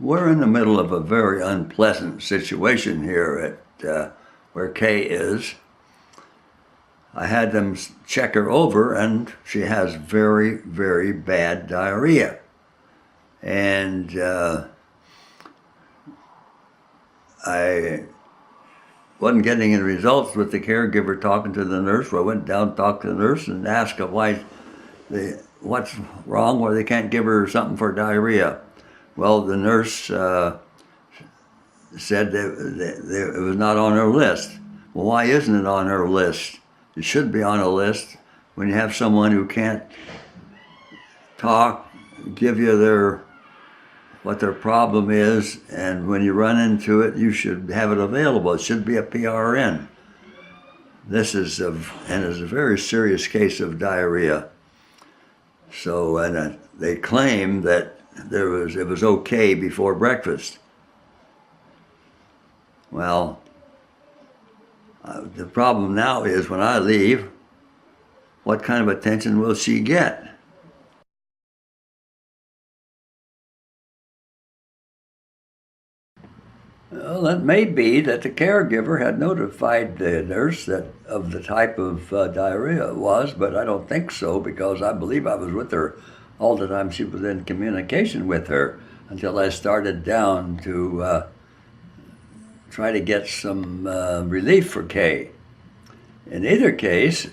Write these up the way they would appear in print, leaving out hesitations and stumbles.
We're in the middle of a very unpleasant situation here at where Kay is. I had them check her over, and she has very, very bad diarrhea. And I wasn't getting any results with the caregiver talking to the nurse. So I went down, talked to the nurse, and asked her what's wrong, why they can't give her something for diarrhea. Well, the nurse said that it was not on her list. Well, why isn't it on her list? It should be on a list when you have someone who can't talk, give you what their problem is, and when you run into it, you should have it available. It should be a PRN. This is a very serious case of diarrhea. So, and they claim that it was okay before breakfast. Well, the problem now is when I leave, what kind of attention will she get? Well, it may be that the caregiver had notified the nurse of the type of diarrhea it was, but I don't think so, because I believe I was with her all the time she was in communication with her, until I started down to try to get some relief for Kay. In either case,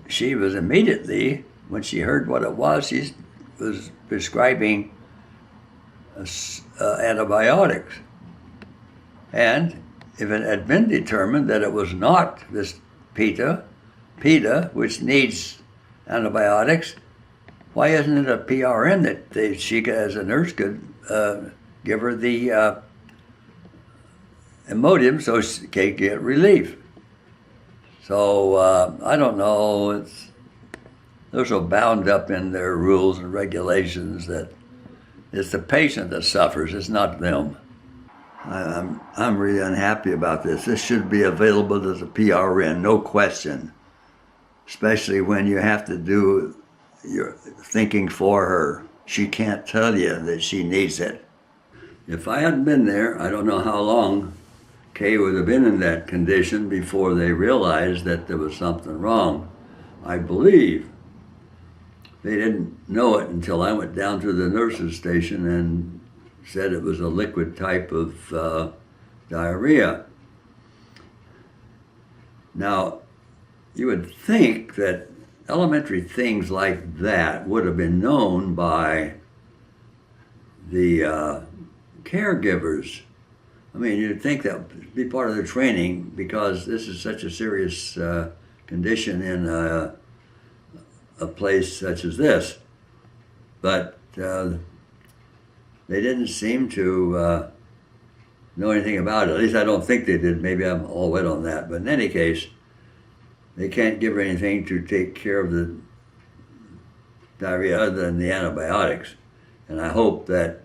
she was immediately, when she heard what it was, she was prescribing antibiotics. And if it had been determined that it was not this PITA, which needs antibiotics, why isn't it a PRN that she, as a nurse, could give her the Imodium so she can get relief? So I don't know. They're so bound up in their rules and regulations that it's the patient that suffers. It's not them. I'm really unhappy about this. This should be available as a PRN, no question. Especially when you have to do your thinking for her. She can't tell you that she needs it. If I hadn't been there, I don't know how long Kay would have been in that condition before they realized that there was something wrong. I believe they didn't know it until I went down to the nurse's station and said it was a liquid type of diarrhea. Now, you would think that elementary things like that would have been known by the caregivers. I mean, you'd think that would be part of their training, because this is such a serious condition in a place such as this. But they didn't seem to know anything about it. At least I don't think they did. Maybe I'm all wet on that. But in any case, they can't give her anything to take care of the diarrhea other than the antibiotics. And I hope that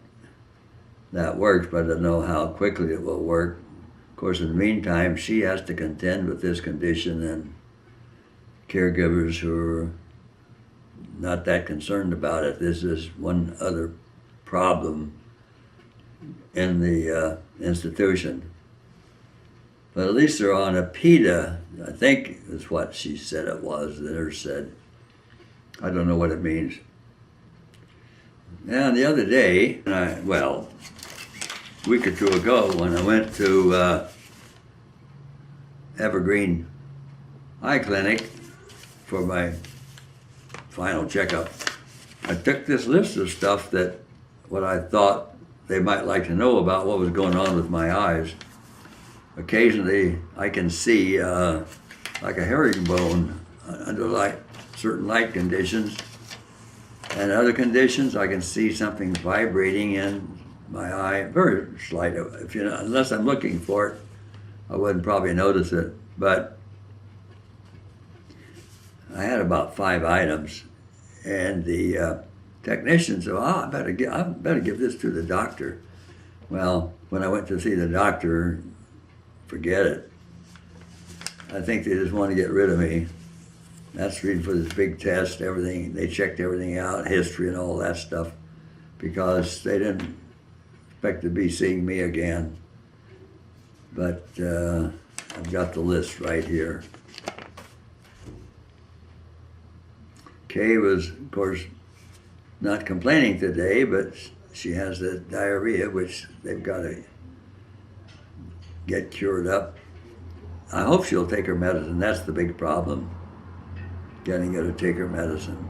works, but I don't know how quickly it will work. Of course, in the meantime, she has to contend with this condition, and caregivers who are not that concerned about it. This is one other problem in the institution. But at least they're on a PITA, I think is what she said it was, the nurse said. I don't know what it means. And the other day, a week or two ago, when I went to Evergreen eye clinic for my final checkup, I took this list of stuff what I thought they might like to know about what was going on with my eyes. Occasionally, I can see like a herringbone under certain light conditions. And other conditions, I can see something vibrating in my eye, very slight. Unless I'm looking for it, I wouldn't probably notice it. But I had about 5 items, and the technician said, I better give this to the doctor. Well, when I went to see the doctor, forget it. I think they just want to get rid of me. That's reason for this big test, everything. They checked everything out, history and all that stuff, because they didn't expect to be seeing me again. But I've got the list right here. Kay was, of course, not complaining today, but she has the diarrhea, which they've got to get cured up. I hope she'll take her medicine. That's the big problem, getting her to take her medicine.